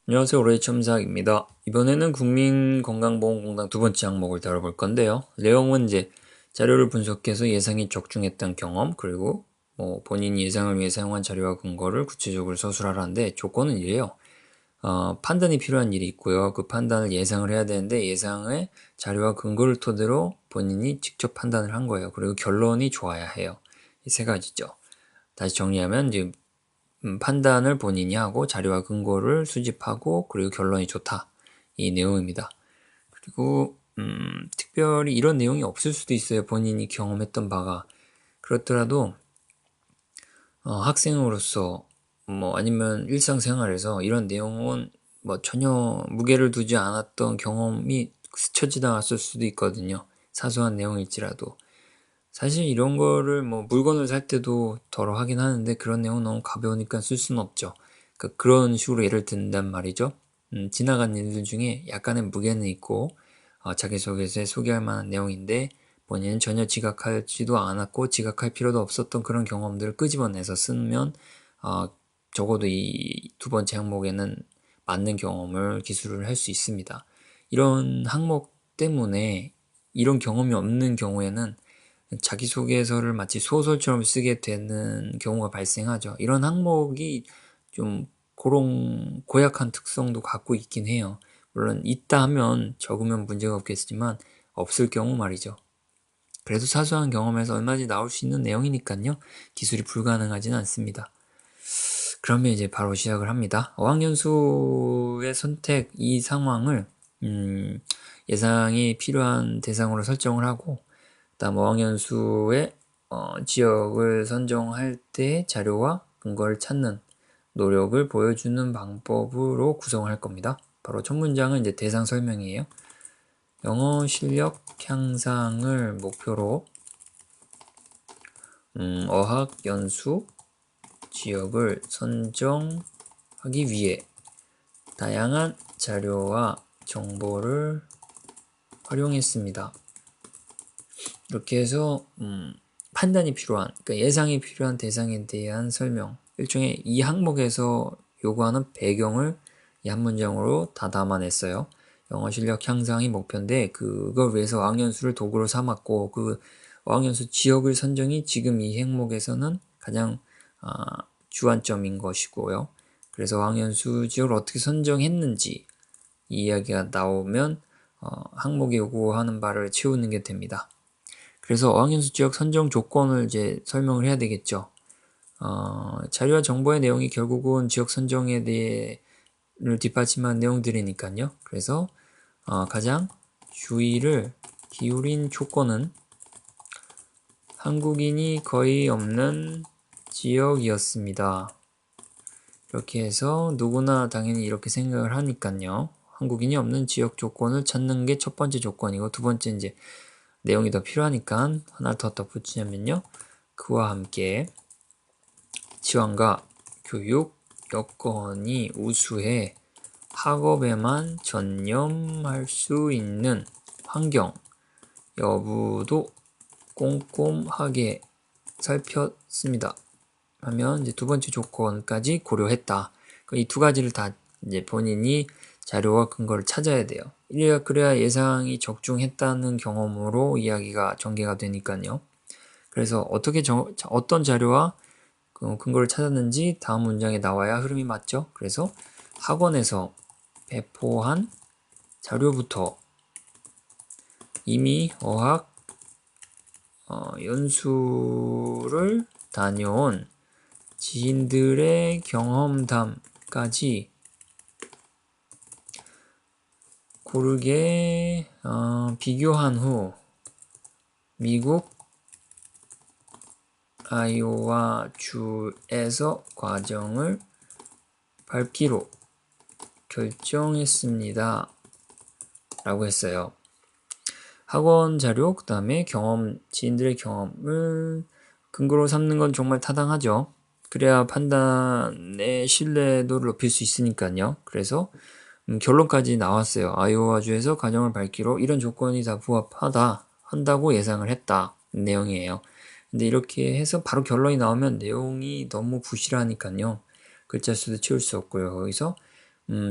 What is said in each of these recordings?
안녕하세요. 올해의 첨삭입니다. 이번에는 국민건강보험공단 두 번째 항목을 다뤄볼 건데요. 내용은 이제 자료를 분석해서 예상이 적중했던 경험, 그리고 본인이 예상을 위해 사용한 자료와 근거를 구체적으로 서술하라는데 조건은 이래요. 판단이 필요한 일이 있고요. 그 판단을 예상을 해야 되는데 예상의 자료와 근거를 토대로 본인이 직접 판단을 한 거예요. 그리고 결론이 좋아야 해요. 이 세 가지죠. 다시 정리하면 이제 판단을 본인이 하고 자료와 근거를 수집하고 그리고 결론이 좋다. 이 내용입니다. 그리고 특별히 이런 내용이 없을 수도 있어요. 본인이 경험했던 바가. 그렇더라도 학생으로서 아니면 일상생활에서 이런 내용은 전혀 무게를 두지 않았던 경험이 스쳐 지나갔을 수도 있거든요. 사소한 내용일지라도. 사실 이런 거를 물건을 살 때도 덜어 하긴 하는데 그런 내용은 너무 가벼우니까 쓸 수는 없죠. 그러니까 그런 식으로 예를 든단 말이죠. 지나간 일들 중에 약간의 무게는 있고 자기소개서에 소개할 만한 내용인데 본인은 전혀 지각하지도 않았고 지각할 필요도 없었던 그런 경험들을 끄집어내서 쓰면 적어도 이 두 번째 항목에는 맞는 경험을 기술을 할 수 있습니다. 이런 항목 때문에 이런 경험이 없는 경우에는 자기소개서를 마치 소설처럼 쓰게 되는 경우가 발생하죠. 이런 항목이 좀 그런 고약한 특성도 갖고 있긴 해요. 물론 있다 하면 적으면 문제가 없겠지만 없을 경우 말이죠. 그래도 사소한 경험에서 얼마든지 나올 수 있는 내용이니까요. 기술이 불가능하지는 않습니다. 그러면 이제 바로 시작을 합니다. 어학연수의 선택 이 상황을 예상이 필요한 대상으로 설정을 하고 다음 어학연수의 지역을 선정할 때 자료와 근거를 찾는 노력을 보여주는 방법으로 구성할 겁니다. 바로 첫 문장은 이제 대상 설명이에요. 영어 실력 향상을 목표로 어학연수 지역을 선정하기 위해 다양한 자료와 정보를 활용했습니다. 이렇게 해서 판단이 필요한, 그러니까 예상이 필요한 대상에 대한 설명, 일종의 이 항목에서 요구하는 배경을 이 한 문장으로 다 담아냈어요. 영어 실력 향상이 목표인데 그걸 위해서 어학연수를 도구로 삼았고 그 어학연수 지역을 선정이 지금 이 항목에서는 가장 주안점인 것이고요. 그래서 어학연수 지역을 어떻게 선정했는지 이 이야기가 나오면 항목이 요구하는 바를 채우는 게 됩니다. 그래서 어학연수 지역 선정 조건을 이제 설명을 해야 되겠죠. 자료와 정보의 내용이 결국은 지역 선정에 대해를 뒷받침한 내용들이니까요. 그래서 가장 주의를 기울인 조건은 한국인이 거의 없는 지역이었습니다. 이렇게 해서 누구나 당연히 이렇게 생각을 하니까요. 한국인이 없는 지역 조건을 찾는 게 첫 번째 조건이고 두 번째 이제 내용이 더 필요하니까 하나 더 덧붙이냐면요. 그와 함께 지원과 교육 여건이 우수해 학업에만 전념할 수 있는 환경 여부도 꼼꼼하게 살폈습니다. 하면 이제 두 번째 조건까지 고려했다. 이 두 가지를 다 이제 본인이 자료와 근거를 찾아야 돼요. 그래야 예상이 적중했다는 경험으로 이야기가 전개가 되니까요. 그래서 어떤 자료와 근거를 찾았는지 다음 문장에 나와야 흐름이 맞죠. 그래서 학원에서 배포한 자료부터 이미 어학 연수를 다녀온 지인들의 경험담까지 고르게 비교한 후 미국 아이오와 주에서 과정을 밟기로 결정했습니다. 라고 했어요. 학원 자료, 그 다음에 지인들의 경험을 근거로 삼는 건 정말 타당하죠. 그래야 판단의 신뢰도를 높일 수 있으니까요. 그래서 결론까지 나왔어요. 아이오와주에서 과정을 밟기로 이런 조건이 다 한다고 예상을 했다. 내용이에요. 근데 이렇게 해서 바로 결론이 나오면 내용이 너무 부실하니까요. 글자 수도 채울 수 없고요. 거기서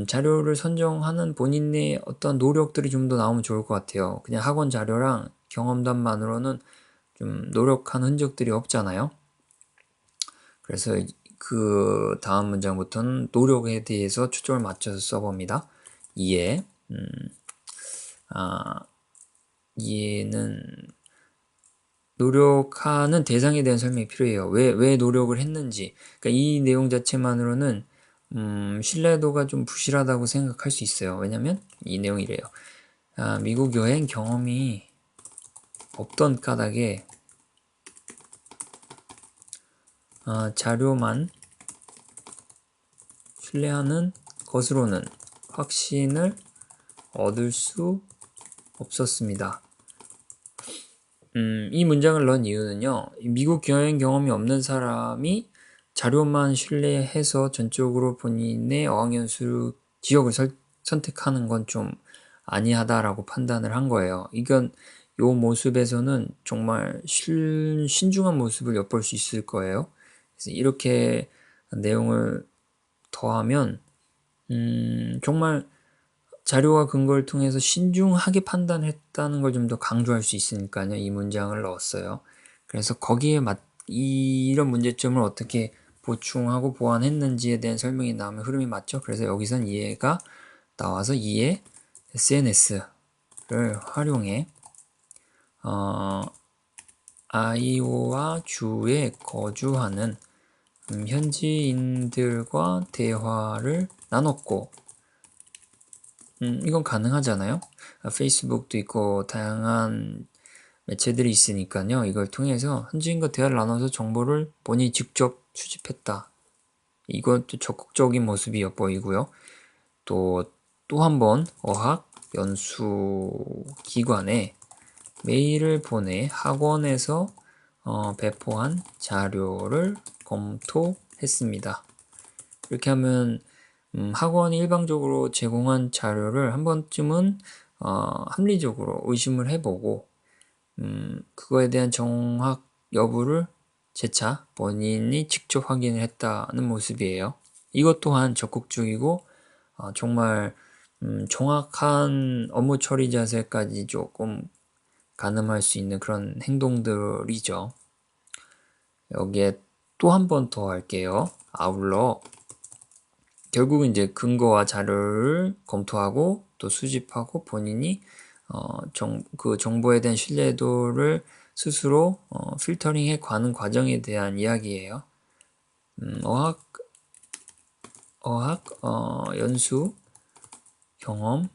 자료를 선정하는 본인의 어떤 노력들이 좀 더 나오면 좋을 것 같아요. 그냥 학원 자료랑 경험담만으로는 좀 노력한 흔적들이 없잖아요. 그래서 그 다음 문장부터는 노력에 대해서 초점을 맞춰서 써봅니다. 이해. 이해는 노력하는 대상에 대한 설명이 필요해요. 왜 노력을 했는지. 그러니까 이 내용 자체만으로는 신뢰도가 좀 부실하다고 생각할 수 있어요. 왜냐면 이 내용이 이래요. 미국 여행 경험이 없던 까닭에 자료만 신뢰하는 것으로는 확신을 얻을 수 없었습니다. 이 문장을 넣은 이유는요. 미국 여행 경험이 없는 사람이 자료만 신뢰해서 전적으로 본인의 어학연수 지역을 선택하는 건 좀 아니하다라고 판단을 한 거예요. 이건 요 모습에서는 정말 신중한 모습을 엿볼 수 있을 거예요. 그래서 이렇게 내용을 더하면 정말 자료와 근거를 통해서 신중하게 판단했다는 걸 좀 더 강조할 수 있으니까요. 이 문장을 넣었어요. 그래서 거기에 이런 문제점을 어떻게 보충하고 보완했는지에 대한 설명이 나오면 흐름이 맞죠. 그래서 여기선 이해가 나와서 이해 SNS를 활용해 아이오와 주에 거주하는 현지인들과 대화를 나눴고 이건 가능하잖아요. 페이스북도 있고 다양한 매체들이 있으니까요. 이걸 통해서 현지인과 대화를 나눠서 정보를 본인이 직접 수집했다. 이것도 적극적인 모습이 엿보이고요. 또 한 번 어학 연수 기관에 메일을 보내 학원에서 배포한 자료를 검토했습니다. 이렇게 하면 학원이 일방적으로 제공한 자료를 한 번쯤은 합리적으로 의심을 해보고 그거에 대한 정확 여부를 재차 본인이 직접 확인을 했다는 모습이에요. 이것 또한 적극적이고 정말 정확한 업무 처리 자세까지 조금 가늠할 수 있는 그런 행동들이죠. 여기에 또 한 번 더 할게요. 아울러 결국은 이제 근거와 자료를 검토하고 또 수집하고 본인이 그 정보에 대한 신뢰도를 스스로 필터링해 가는 과정에 대한 이야기예요. 연수 경험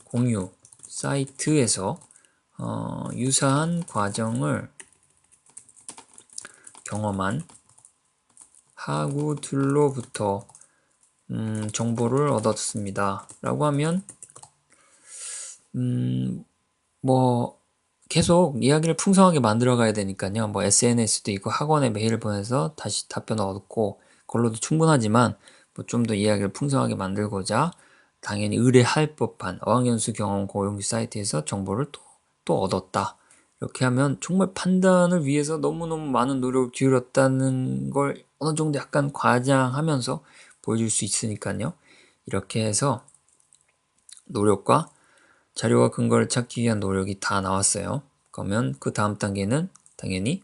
공유 사이트에서 유사한 과정을 경험한 학우들로부터 정보를 얻었습니다. 라고 하면 뭐 계속 이야기를 풍성하게 만들어 가야 되니까요. 뭐 SNS도 있고 학원에 메일을 보내서 다시 답변을 얻고 그걸로도 충분하지만 뭐 좀 더 이야기를 풍성하게 만들고자 당연히 의뢰할 법한 어학연수 경험 고용주 사이트에서 정보를 또 얻었다. 이렇게 하면 정말 판단을 위해서 너무너무 많은 노력을 기울였다는 걸 어느 정도 약간 과장하면서 보여줄 수 있으니까요. 이렇게 해서 노력과 자료와 근거를 찾기 위한 노력이 다 나왔어요. 그러면 그 다음 단계는 당연히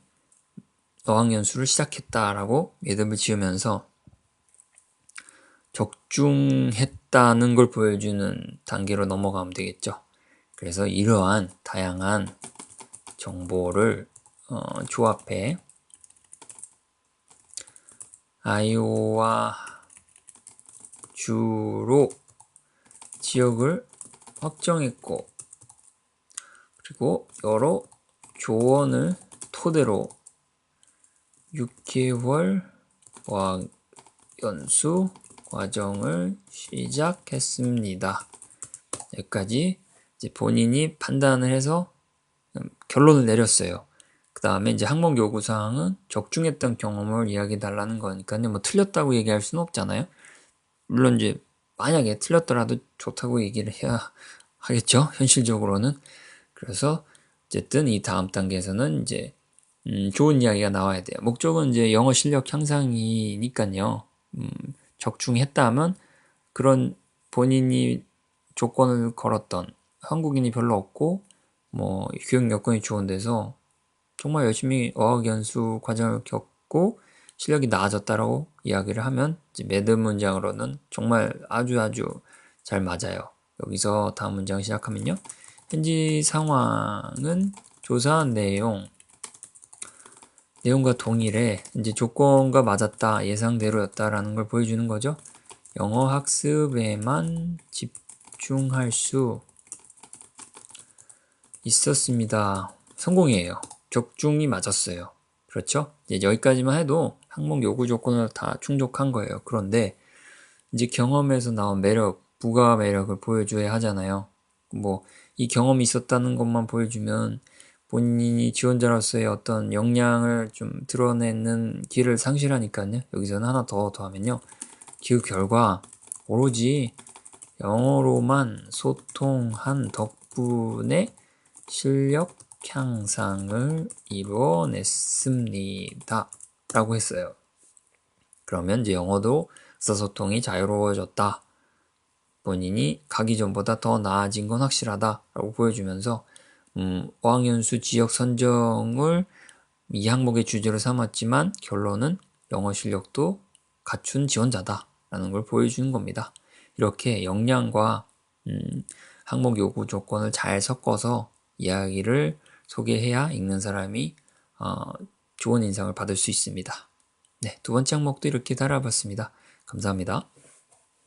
어학연수를 시작했다라고 매듭을 지으면서 적중했다는 걸 보여주는 단계로 넘어가면 되겠죠. 그래서 이러한 다양한 정보를 조합해 아이오와 주로 지역을 확정했고 그리고 여러 조언을 토대로 6개월 어학연수 과정을 시작했습니다. 여기까지 이제 본인이 판단을 해서 결론을 내렸어요. 그 다음에 이제 학문 요구사항은 적중했던 경험을 이야기해 달라는 거니까요. 뭐 틀렸다고 얘기할 수는 없잖아요. 물론 이제 만약에 틀렸더라도 좋다고 얘기를 해야 하겠죠. 현실적으로는. 그래서 어쨌든 이 다음 단계에서는 이제 좋은 이야기가 나와야 돼요. 목적은 이제 영어 실력 향상이니까요. 적중했다 하면 그런 본인이 조건을 걸었던 한국인이 별로 없고 뭐 교육 여건이 좋은 데서 정말 열심히 어학연수 과정을 겪고 실력이 나아졌다라고 이야기를 하면 이제 매듭 문장으로는 정말 아주 잘 맞아요. 여기서 다음 문장 시작하면요. 현지 상황은 조사한 내용과 동일해. 이제 조건과 맞았다, 예상대로였다라는 걸 보여주는 거죠. 영어 학습에만 집중할 수 있었습니다. 성공이에요. 적중이 맞았어요. 그렇죠? 이제 여기까지만 해도 항목 요구 조건을 다 충족한 거예요. 그런데 이제 경험에서 나온 매력, 부가 매력을 보여줘야 하잖아요. 뭐 이 경험이 있었다는 것만 보여주면 본인이 지원자로서의 어떤 역량을 좀 드러내는 기회를 상실하니까요. 여기서는 하나 더 더하면요. 그 결과 오로지 영어로만 소통한 덕분에 실력 향상을 이뤄냈습니다. 라고 했어요. 그러면 이제 영어도 의사소통이 자유로워졌다. 본인이 가기 전보다 더 나아진 건 확실하다. 라고 보여주면서 어학연수 지역 선정을 이 항목의 주제로 삼았지만 결론은 영어 실력도 갖춘 지원자다. 라는 걸 보여주는 겁니다. 이렇게 역량과 항목 요구 조건을 잘 섞어서 이야기를 소개해야 읽는 사람이 좋은 인상을 받을 수 있습니다. 네, 두 번째 항목도 이렇게 달아봤습니다. 감사합니다.